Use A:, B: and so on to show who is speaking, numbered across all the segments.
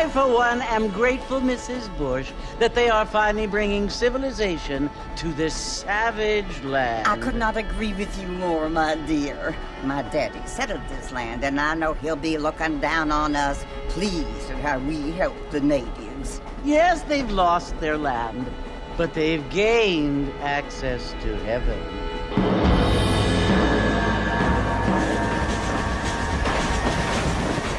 A: I, for one, am grateful, Mrs. Bush, that they are finally bringing civilization to this savage land.
B: I could not agree with you more, my dear. My daddy settled this land, and I know he'll be looking down on us, pleased at how we help the natives.
A: Yes, they've lost their land, but they've gained access to heaven.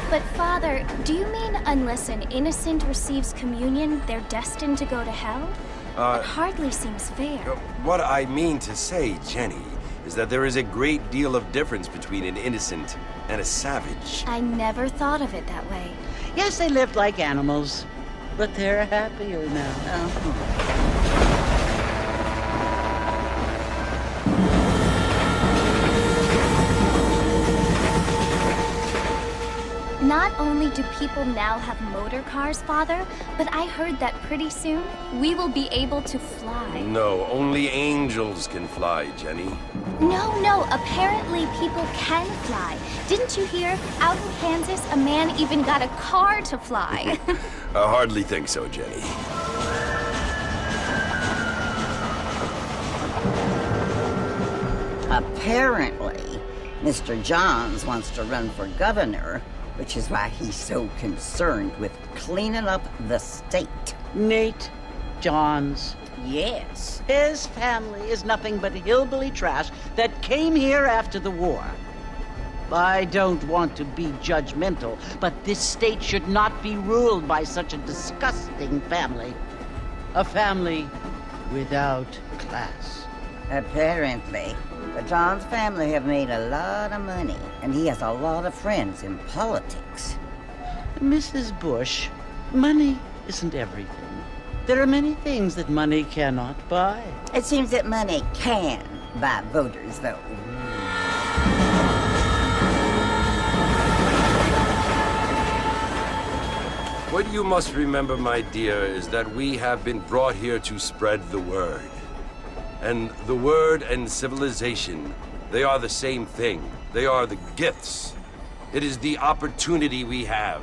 C: But Father, do you mean unless an innocent receives communion, they're destined to go to hell? It hardly seems fair.
D: What I mean to say, Jenny, is that there is a great deal of difference between an innocent and a savage.
C: I never thought of it that way.
A: Yes, they lived like animals, but they're happier now.
C: Not only do people now have motor cars, Father, but I heard that pretty soon we will be able to fly.
D: No, only angels can fly, Jenny.
C: No, apparently people can fly. Didn't you hear? Out in Kansas, a man even got a car to fly.
D: I hardly think so, Jenny.
B: Apparently, Mr. Johns wants to run for governor, which is why he's so concerned with cleaning up the state.
A: Nate Johns.
B: Yes.
A: His family is nothing but hillbilly trash that came here after the war. I don't want to be judgmental, but this state should not be ruled by such a disgusting family. A family without class.
B: Apparently. The Johns family have made a lot of money, and he has a lot of friends in politics.
A: Mrs. Bush, money isn't everything. There are many things that money cannot buy.
B: It seems that money can buy voters, though.
D: What you must remember, my dear, is that we have been brought here to spread the word. And the word and civilization, they are the same thing. They are the gifts. It is the opportunity we have,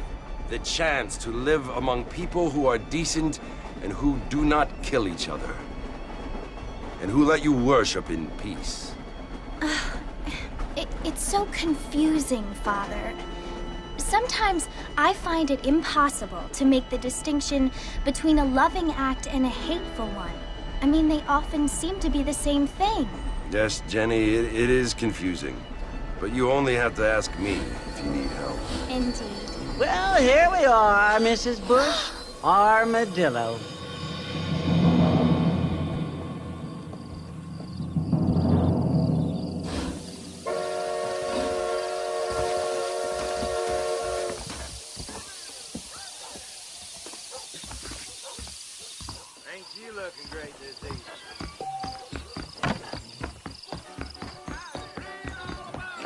D: the chance to live among people who are decent and who do not kill each other, and who let you worship in peace.
C: It's so confusing, Father. Sometimes I find it impossible to make the distinction between a loving act and a hateful one. I mean, they often seem to be the same thing.
D: Yes, Jenny, it is confusing. But you only have to ask me if you need help.
C: Indeed.
A: Well, here we are, Mrs. Bush. Armadillo.
D: Looking great this evening.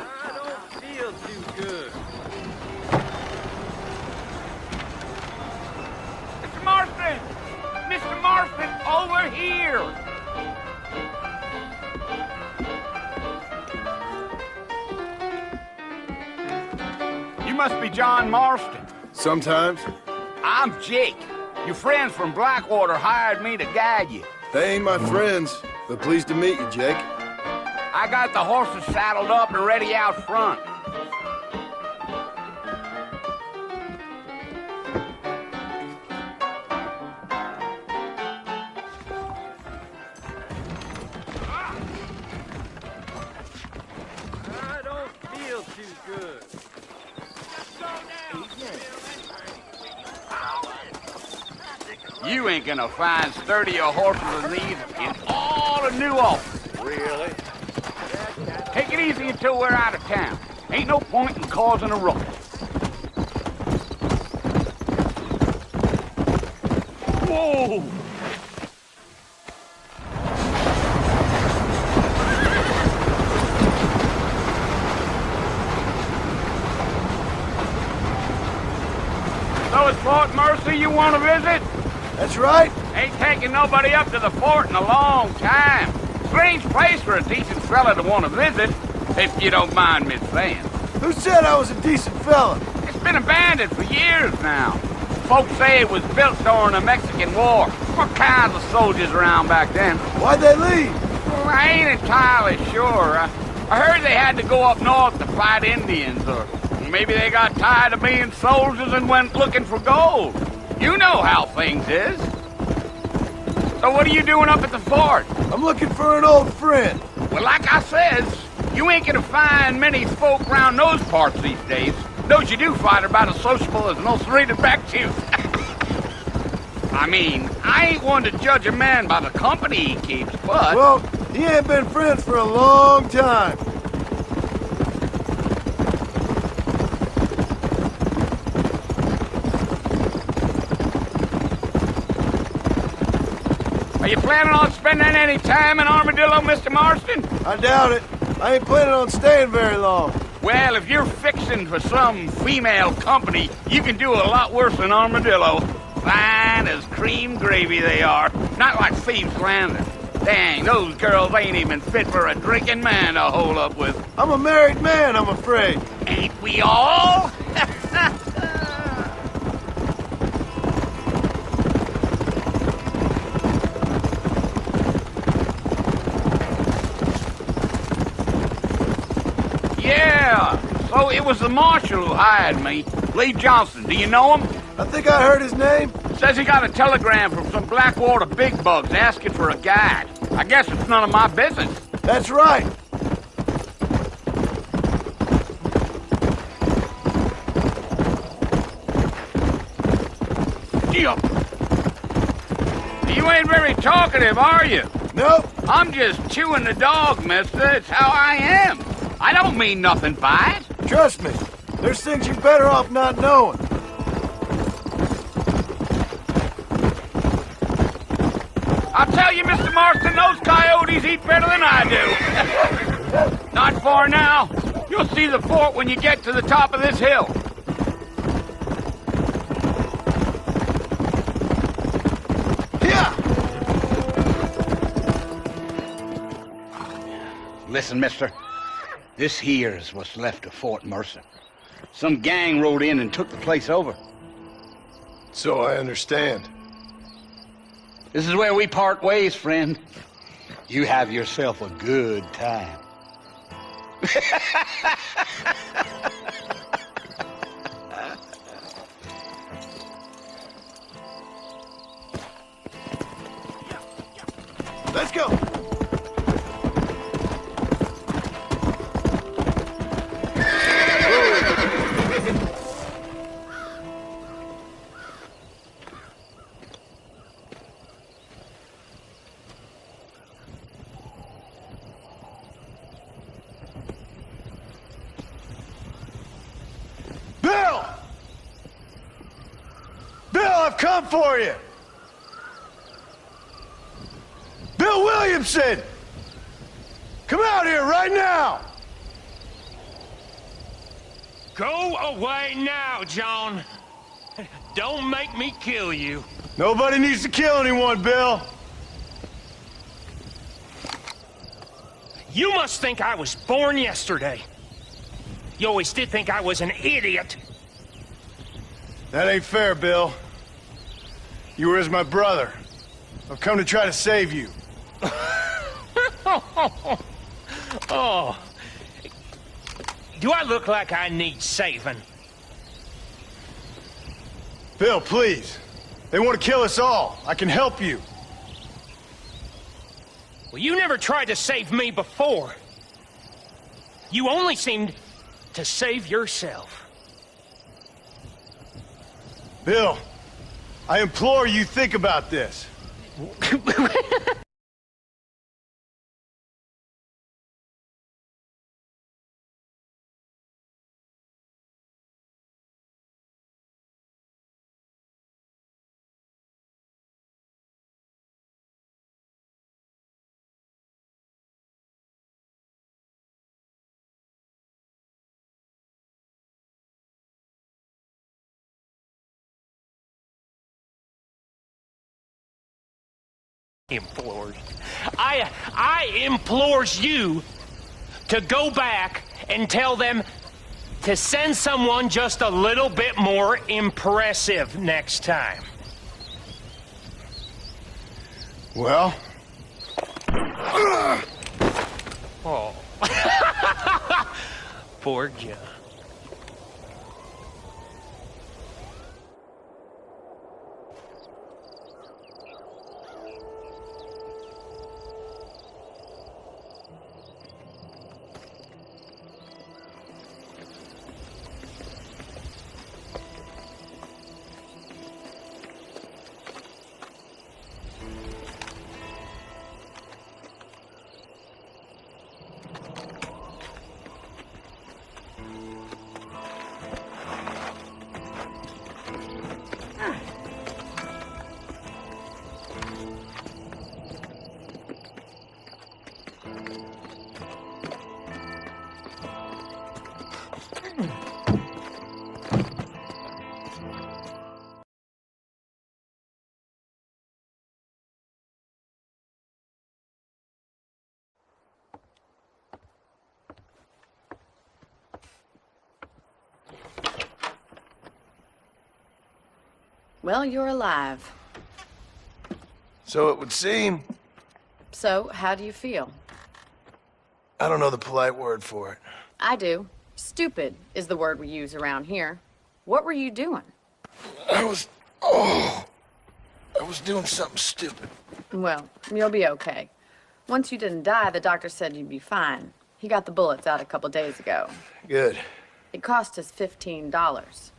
D: I don't feel too good.
E: Mr. Marston! Mr. Marston, over here! You must be John Marston.
F: Sometimes.
E: I'm Jake. Your friends from Blackwater hired me to guide you.
F: They ain't my friends, but pleased to meet you, Jake.
E: I got the horses saddled up and ready out front.
D: I don't feel too good.
E: You ain't gonna find sturdier horses than these in all of New Orleans.
D: Really?
E: Take it easy until we're out of town. Ain't no point in causing a ruckus. Whoa! So it's Fort Mercy you want to visit?
F: That's right.
E: Ain't taking nobody up to the fort in a long time. Strange place for a decent fella to want to visit, if you don't mind me saying.
F: Who said I was a decent fella?
E: It's been abandoned for years now. Folks say it was built during the Mexican War. What kinds of soldiers around back then?
F: Why'd they leave?
E: Well, I ain't entirely sure. I heard they had to go up north to fight Indians, or maybe they got tired of being soldiers and went looking for gold. You know how things is. So what are you doing up at the fort?
F: I'm looking for an old friend.
E: Well, like I says, you ain't gonna find many folk around those parts these days. Those you do find are about as sociable as an ulcerated back tooth. I mean, I ain't one to judge a man by the company he keeps, but...
F: Well, he ain't been friends for a long time.
E: Are you planning on spending any time in Armadillo, Mr. Marston?
F: I doubt it. I ain't planning on staying very long.
E: Well, if you're fixing for some female company, you can do a lot worse than Armadillo. Fine as cream gravy they are. Not like Thieves' Landing. Dang, those girls ain't even fit for a drinking man to hole up with.
F: I'm a married man, I'm afraid.
E: Ain't we all? Yeah, so it was the marshal who hired me. Lee Johnson, do you know him?
F: I think I heard his name.
E: Says he got a telegram from some Blackwater big bugs asking for a guide. I guess it's none of my business.
F: That's right.
E: You ain't very talkative, are you?
F: Nope.
E: I'm just chewing the dog, mister. It's how I am. I don't mean nothing by it.
F: Trust me. There's things you're better off not knowing.
E: I'll tell you, Mr. Marston, those coyotes eat better than I do. Not far now. You'll see the fort when you get to the top of this hill. Listen, mister. This here is what's left of Fort Mercer. Some gang rode in and took the place over.
F: So I understand.
E: This is where we part ways, friend. You have yourself a good time.
F: Let's go. I've come for you! Bill Williamson! Come out here right now!
G: Go away now, John. Don't make me kill you.
F: Nobody needs to kill anyone, Bill.
G: You must think I was born yesterday. You always did think I was an idiot.
F: That ain't fair, Bill. You were as my brother. I've come to try to save you.
G: Oh. Do I look like I need saving?
F: Bill, please. They want to kill us all. I can help you.
G: Well, you never tried to save me before. You only seemed to save yourself.
F: Bill, I implore you think about this.
G: Implored. I implores you to go back and tell them to send someone just a little bit more impressive next time.
F: Well?
G: Oh. Poor John.
H: Well, you're alive.
F: So it would seem.
H: So, how do you feel?
F: I don't know the polite word for it.
H: I do. Stupid is the word we use around here. What were you doing?
F: I was doing something stupid.
H: Well, you'll be okay. Once you didn't die, the doctor said you'd be fine. He got the bullets out a couple days ago.
F: Good.
H: It cost us $15.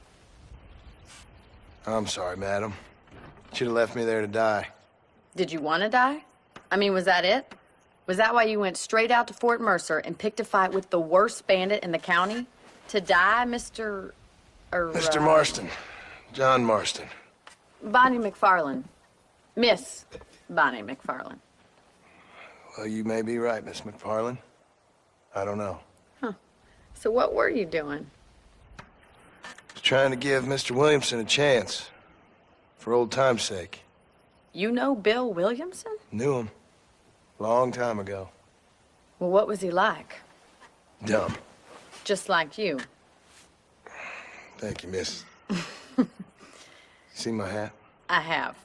F: I'm sorry, madam. Should have left me there to die.
H: Did you want to die? I mean, was that it? Was that why you went straight out to Fort Mercer and picked a fight with the worst bandit in the county? To die, Mr.
F: Mr. Marston. John Marston.
H: Bonnie McFarlane. Miss Bonnie McFarlane.
F: Well, you may be right, Miss McFarlane. I don't know.
H: Huh. So what were you doing?
F: Trying to give Mr. Williamson a chance. For old time's sake.
H: You know Bill Williamson?
F: Knew him. Long time ago.
H: Well, what was he like?
F: Dumb.
H: Just like you.
F: Thank you, miss. See my hat?
H: I have.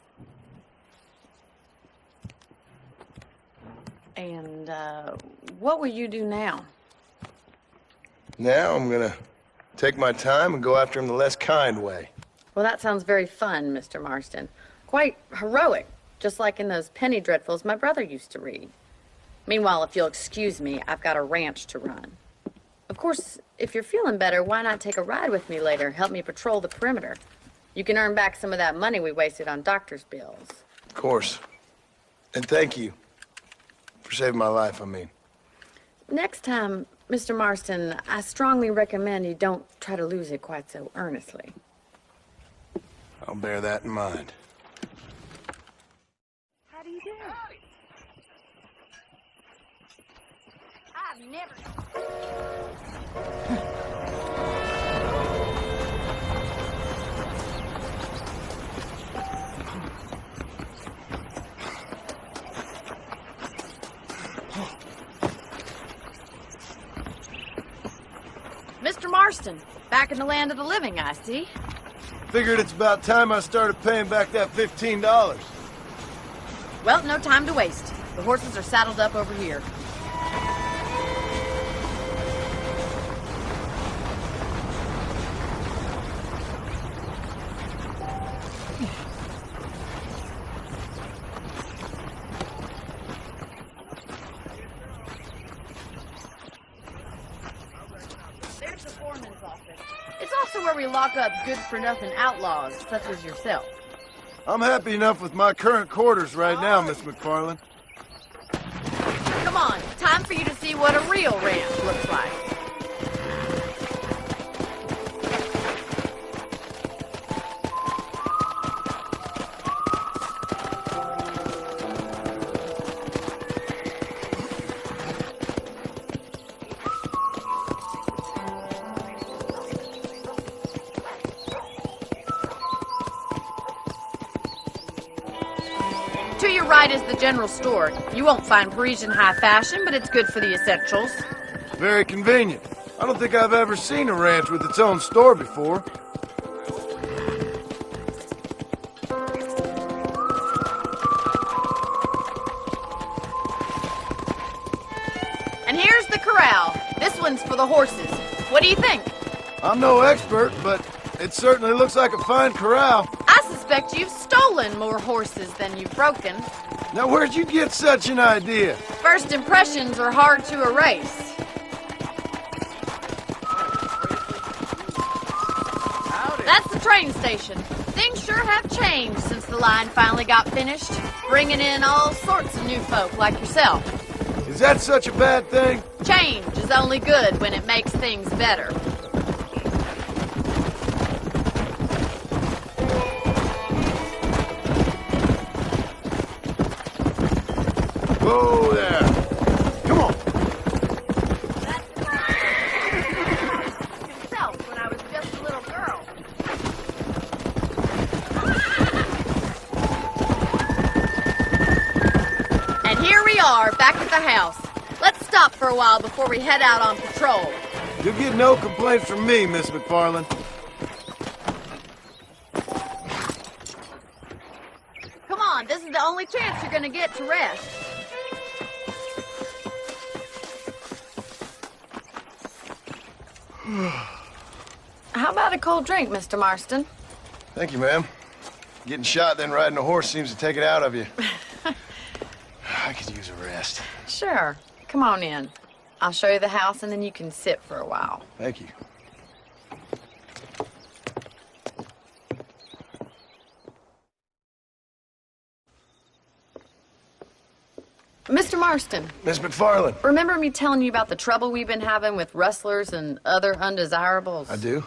H: And, what will you do now?
F: Now I'm gonna take my time and go after him the less kind way.
H: Well, that sounds very fun, Mr. Marston. Quite heroic, just like in those penny dreadfuls my brother used to read. Meanwhile, if you'll excuse me, I've got a ranch to run. Of course, if you're feeling better, why not take a ride with me later? Help me patrol the perimeter. You can earn back some of that money we wasted on doctor's bills.
F: Of course. And thank you. For saving my life, I mean.
H: Next time, Mr. Marston, I strongly recommend you don't try to lose it quite so earnestly.
F: I'll bear that in mind.
C: How do you do? I've never...
H: Mr. Marston, back in the land of the living, I see.
F: Figured it's about time I started paying back that $15.
H: Well, no time to waste. The horses are saddled up over here. There's the foreman's office. It's also where we lock up good-for-nothing outlaws, such as yourself.
F: I'm happy enough with my current quarters right now, Miss McFarlane.
H: Come on, time for you to see what a real ranch looks like. To your right is the general store. You won't find Parisian high fashion, but it's good for the essentials.
F: Very convenient. I don't think I've ever seen a ranch with its own store before.
H: And here's the corral. This one's for the horses. What do you think?
F: I'm no expert, but it certainly looks like a fine corral.
H: I suspect you've stolen more horses than you've broken.
F: Now, where'd you get such an idea?
H: First impressions are hard to erase. That's the train station. Things sure have changed since the line finally got finished, bringing in all sorts of new folk like yourself.
F: Is that such a bad thing?
H: Change is only good when it makes things better.
F: Whoa there. Come on.
H: Myself when I was just a little girl. And here we are, back at the house. Let's stop for a while before we head out on patrol.
F: You'll get no complaints from me, Miss McFarland.
H: Come on, this is the only chance you're gonna get to rest. How about a cold drink, Mr. Marston?
F: Thank you, ma'am. Getting shot then riding a horse seems to take it out of you. I could use a rest.
H: Sure. Come on in. I'll show you the house and then you can sit for a while.
F: Thank you.
H: Mr. Marston.
F: Miss McFarland.
H: Remember me telling you about the trouble we've been having with rustlers and other undesirables?
F: I do.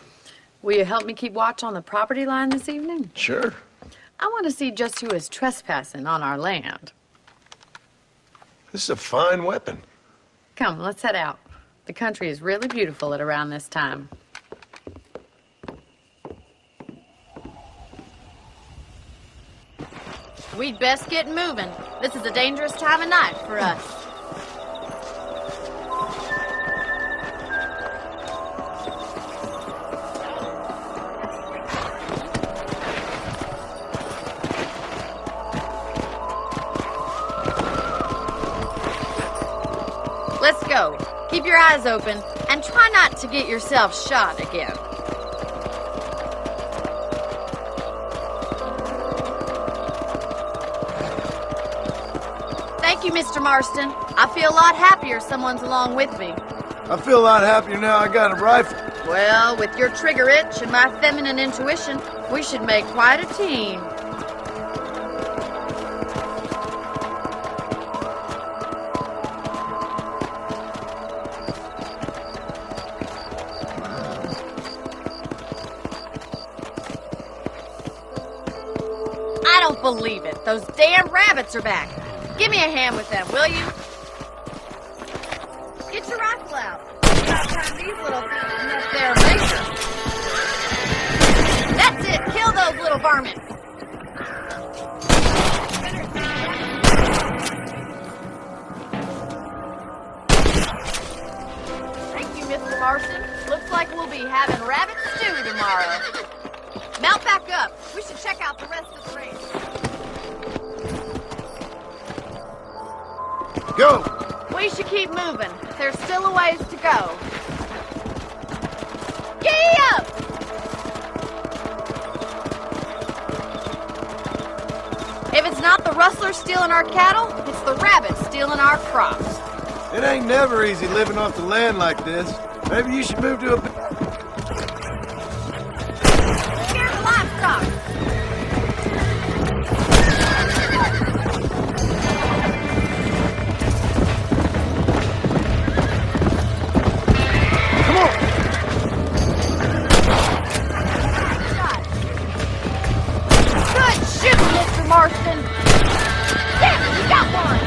H: Will you help me keep watch on the property line this evening?
F: Sure.
H: I want to see just who is trespassing on our land.
F: This is a fine weapon.
H: Come, let's head out. The country is really beautiful at around this time. We'd best get moving. This is a dangerous time of night for us. Let's go. Keep your eyes open and try not to get yourself shot again. Thank you, Mr. Marston. I feel a lot happier someone's along with me.
F: I feel a lot happier now I got a rifle.
H: Well, with your trigger itch and my feminine intuition, we should make quite a team. I don't believe it. Those damn rabbits are back. Give me a hand with them, will you? Get your rifle out. About time these little things met their maker. That's it. Kill those little varmints. Thank you, Mr. Marston. Looks like we'll be having rabbit stew tomorrow. Mount back up. We should check out the rest of the range.
F: Go!
H: We should keep moving. There's still a ways to go. Giddy up! If it's not the rustlers stealing our cattle, it's the rabbits stealing our crops.
F: It ain't never easy living off the land like this. Maybe you should move to a...
H: Scare the livestock! Marston! Damn it, you got one!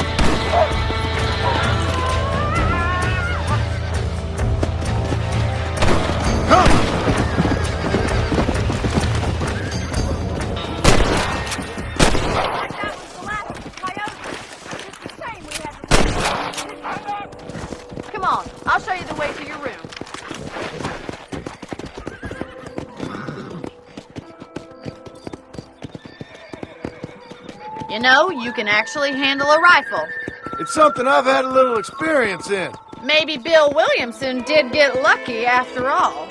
H: You know, you can actually handle a rifle.
F: It's something I've had a little experience in.
H: Maybe Bill Williamson did get lucky after all.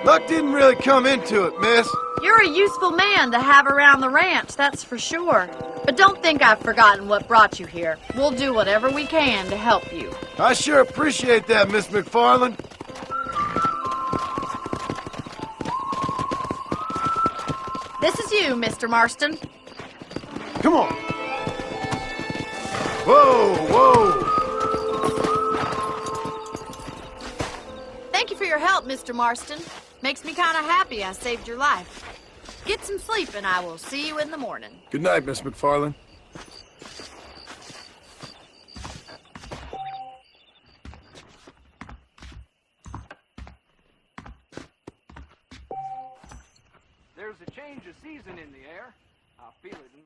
F: Luck didn't really come into it, miss.
H: You're a useful man to have around the ranch, that's for sure. But don't think I've forgotten what brought you here. We'll do whatever we can to help you.
F: I sure appreciate that, Miss McFarland.
H: This is you, Mr. Marston.
F: Come on. Whoa, whoa.
H: Thank you for your help, Mr. Marston. Makes me kind of happy I saved your life. Get some sleep and I will see you in the morning.
F: Good night, Miss McFarland.
I: There's a change of season in the air. I feel it in